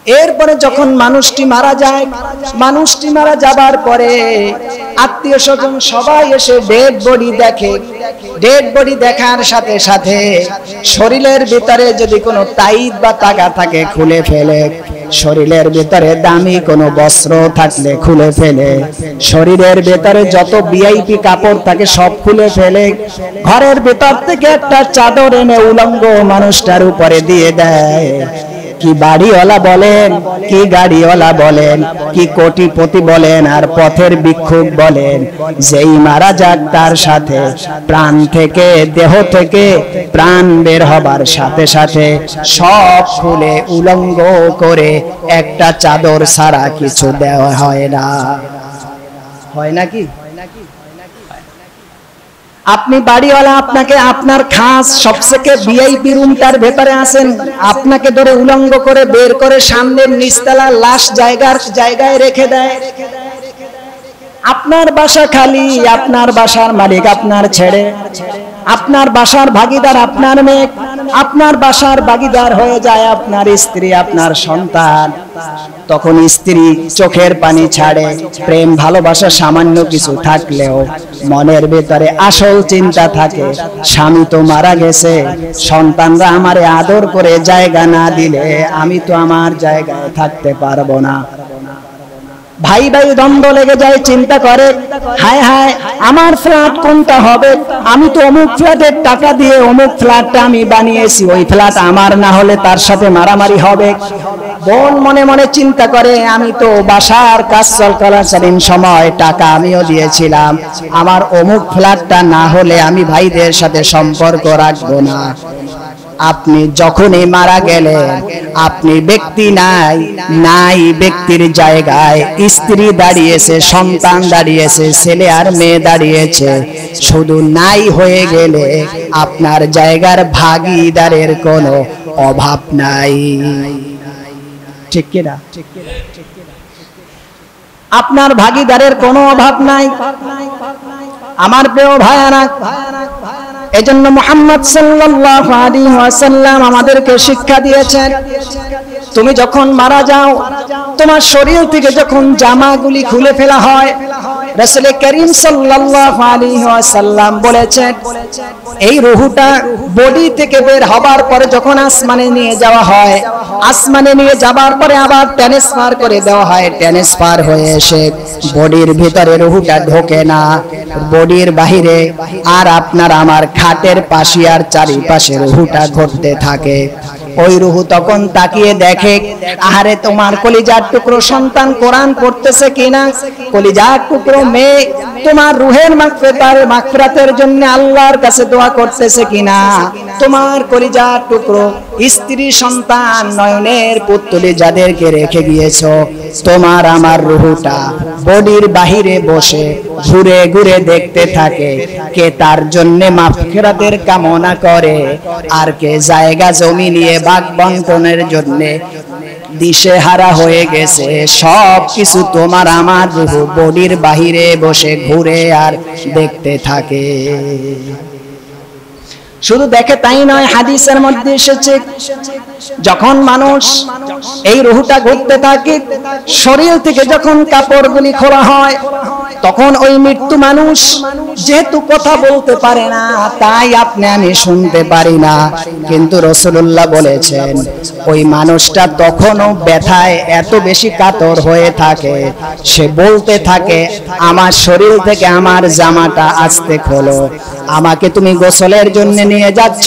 এরপরে যখন মানুষটি মারা যায়, মানুষটি মারা যাবার পরে আত্মীয় স্বজন সবাই এসে ডেড বডি দেখে। ডেড বডি দেখার সাথে সাথে শরীরের ভিতরে যদি কোনো তাইদ বা তাগা থাকে খুলে ফেলে, শরীরের ভিতরে দামি কোনো বস্ত্র থাকলে খুলে ফেলে, শরীরের ভিতরে যত ভিআইপি কাপড় থাকে সব খুলে ফেলে, ঘরের ভিতর থেকে একটা চাদর এনে উলঙ্গ মানুষটার উপরে দিয়ে দেয়। কি বাড়িওয়ালা বলেন, কি গাড়িওয়ালা বলেন, কি কোটিপতি বলেন আর পথের ভিক্ষুক বলেন, যেই মারা যাক তার সাথে প্রাণ থেকে, দেহ থেকে প্রাণ বের হবার সাথে সাথে সব খুলে উলঙ্গ করে একটা চাদর ছাড়া কিছু দেওয়া হয় না। হয় নাকি? আপনি বাড়িওয়ালা, আপনাকে আপনার খাস সবথেকে ভিআইপি রুমটার ভেতরে আছেন, আপনাকে ধরে উলঙ্গ করে বের করে সামনের নিচতলা লাশ জায়গায় রেখে দেয়। আপনার বাসা খালি, আপনার বাসার মালিক আপনার ছেড়ে, আপনার বাসার ভাগীদার আপনার মেয়ে, আপনার বাসার ভাগীদার হয়ে যায় আপনার স্ত্রী, আপনার সন্তান। তখন স্ত্রী চোখের পানি ছাড়ে, প্রেম ভালোবাসা সামান্য কিছু থাকলেও মনের ভেতরে আসল চিন্তা থাকে, স্বামী তো মারা গেছে, সন্তানরা আমারে আদর করে জায়গা না দিলে আমি তো আমার জায়গায় থাকতে পারবো না। ভাই ভাই দ্বন্দ্ব লেগে যায়, চিন্তা করে হায় হায় আমার ফ্ল্যাট কোনটা হবে, আমি তো অমুক ফ্ল্যাটের টাকা দিয়ে অমুক ফ্ল্যাটটা আমি বানিয়েছি, ওই ফ্ল্যাট আমার না হলে তার সাথে মারামারি হবে। বোন মনে মনে চিন্তা করে আমি তো বাসার কাজ চলাকালীন সময় টাকা আমিও দিয়েছিলাম, আমার অমুক ফ্ল্যাটটা না হলে আমি ভাইদের সাথে সম্পর্ক রাখবো না। আপনি যখনই মারা গেলেন, আপনি ব্যক্তি নাই ব্যক্তির জায়গায় স্ত্রী দাঁড়িয়েছে, সন্তান দাঁড়িয়েছে, ছেলে আর মেয়ে দাঁড়িয়েছে। শুধু নাই হয়ে গেলে আপনার জায়গার ভাগীদারের কোনো অভাব নাই। ঠিক কিনা? আপনার ভাগীদারের কোনো অভাব নাই। আমার প্রিয় ভাইয়ারা, এজন্য মুহাম্মদ সাল্লাল্লাহু আলাইহি ওয়াসাল্লাম আমাদেরকে শিক্ষা দিয়েছেন, তুমি যখন মারা যাও, তোমার শরীর থেকে যখন জামাগুলি খুলে ফেলা হয়, রাসূল করিম সাল্লাল্লাহু আলাইহি ওয়াসাল্লাম বলেছেন, এই রূহটা বডি থেকে বের হবার পরে যখন আসমানে নিয়ে যাওয়া হয়, আসমানে নিয়ে যাবার পরে আবার ট্রান্সফার করে দেওয়া হয়, ট্রান্সফার হয়ে এসে বডির ভিতরে রূহটা ঢোকে না, বডির বাহিরে আর আপনার আমার খাটের পাশে আর চারিপাশে রূহটা ঘুরতে থাকে। ওই রূহ তখন তাকিয়ে দেখে, আহারে তোমার কলিজার টুকরো সন্তান কোরআন পড়তেছে কিনা, কলিজার টুকরো মেয়ে তোমার রূহের মাগফিরাতের জন্য আল্লাহর কাছে দোয়া করতেছে কিনা, তোমার কলিজার টুকরো স্ত্রী সন্তান নয়নের পুত্তলি যাদেরকে রেখে গিয়েছো, তোমার আমার রূহটা বডির বাহিরে বসে ঘুরে ঘুরে দেখতে থাকে কে তার জন্য মাগফিরাতের কামনা করে, আর কে জায়গা জমি নিয়ে ভাগ বন্টনের জন্য দিশেহারা হয়ে গেছে। সব কিছু তোমার আমার রূহ বডির বাহিরে বসে ঘুরে আর দেখতে থাকে। শুধু দেখে তাই নয়, হাদিসের মধ্যে এসেছে যখন মানুষ এই রূহটা ঘুরতে থাকে, শরীর থেকে যখন কাপড়গুলি খোলা হয়, তখন ওই মৃত্যু মানুষ যেহেতু কথা বলতে পারে না, তাই আপনি আমি শুনতে পারি না, কিন্তু রাসূলুল্লাহ বলেছেন ওই মানুষটা তখনও ব্যথায় এত বেশি কাতর হয়ে থাকে, সে বলতে থাকে আমার শরীর থেকে আমার জামাটা আস্তে খোলো, আমাকে তুমি গোসলের জন্য নিয়ে যাচ্ছ,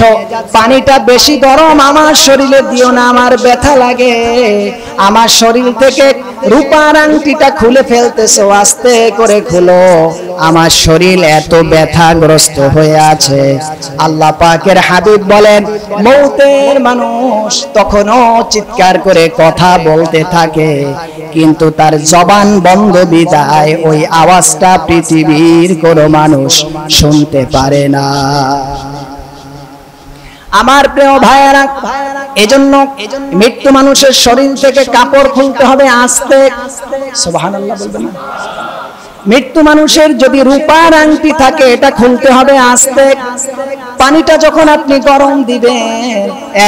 পানিটা বেশি গরম আমার শরীরে দিও না, আমার ব্যথা লাগে, আমার শরীর থেকে রূপার আংটিটা খুলে ফেলতেছো, আস্তে করে খুলো, আমার শরীর এত ব্যথাগ্রস্ত হয়ে আছে। আল্লাহ পাকের হাবিব বলেন মউতের মানুষ তখনও চিৎকার করে কথা বলতে থাকে, কিন্তু তার জবান বন্ধ বিদায় ওই আওয়াজটা পৃথিবীর কোনো মানুষ শুনতে পারে না। আমার প্রিয় ভাইয়েরা, এজন্য মৃত্যু মানুষের শরীর থেকে কাপড় খুলতে হবে আস্তে। সুবহানাল্লাহ বলবেন না? মৃত্যু মানুষের যদি রূপার আংটি থাকে এটা খুলতে হবে আস্তে। পানিটা যখন আপনি গরম দিবেন,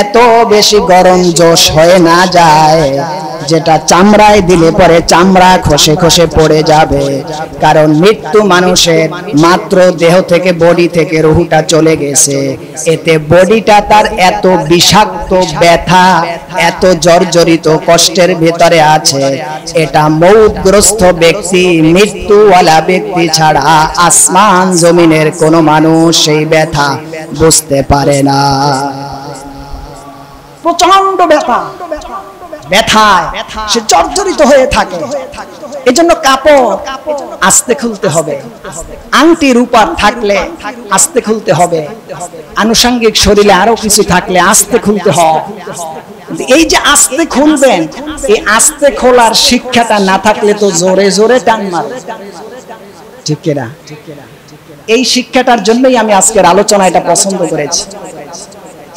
এত বেশি গরম জোশ হয়ে না যায় যেটা চামড়ায় দিলে পরে চামড়া খসে খসে পড়ে যাবে। কারণ মৃত্যু মানুষের মাত্র দেহ থেকে, বডি থেকে রুহটা চলে গেছে, এতে বডিটা তার এত বিষাক্ত, ব্যথা, এত জর্জরিত কষ্টের ভেতরে আছে, এটা মৌতগ্রস্ত ব্যক্তি, মৃত্যুওয়ালা ব্যক্তি ছাড়া আসমান জমিনের কোনো মানুষ সেই ব্যথা বুঝতে পারে না। প্রচন্ড ব্যথা, ব্যথায় সে জর্জরিত হয়ে থাকে। এজন্য কাপড় আস্তে খুলতে হবে, আংটি রূপার থাকলে আস্তে খুলতে হবে, আনুষঙ্গিক শরীরে আরো কিছু থাকলে আস্তে খুলতে হবে। এই যে আস্তে খুলবেন, এই আস্তে খোলার শিক্ষাটা না থাকলে তো জোরে জোরে টান মারবে, ঠিক কিনা? এই শিক্ষাটার জন্যই আমি আজকের আলোচনা এটা পছন্দ করেছি।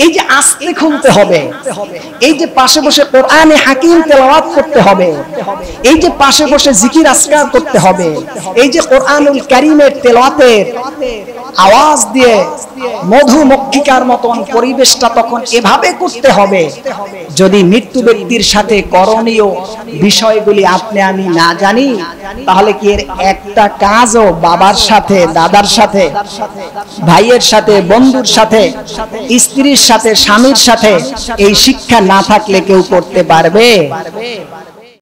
এই যে আস্তে খুলতে হবে, এই যে পাশে বসে কোরআনে হাকিম তেলাওয়াত করতে হবে, এই যে পাশে বসে জিকির আজকার করতে হবে, এই যে কোরআনুল কারীমের তেলাওয়াতের আওয়াজ দিয়ে মধুমক্ষিকার মতন পরিবেশটা তখন এভাবে করতে হবে। যদি মৃত্যু ব্যক্তির সাথে করণীয় বিষয়গুলি আপনি আমি না জানি, তাহলে কি এর একটা কাজও বাবার সাথে, দাদার সাথে, ভাইয়ের সাথে, বন্ধুর সাথে, স্ত্রীর সাথে, স্বামীর সাথে এই শিক্ষা না থাকলে কেউ করতে পারবে?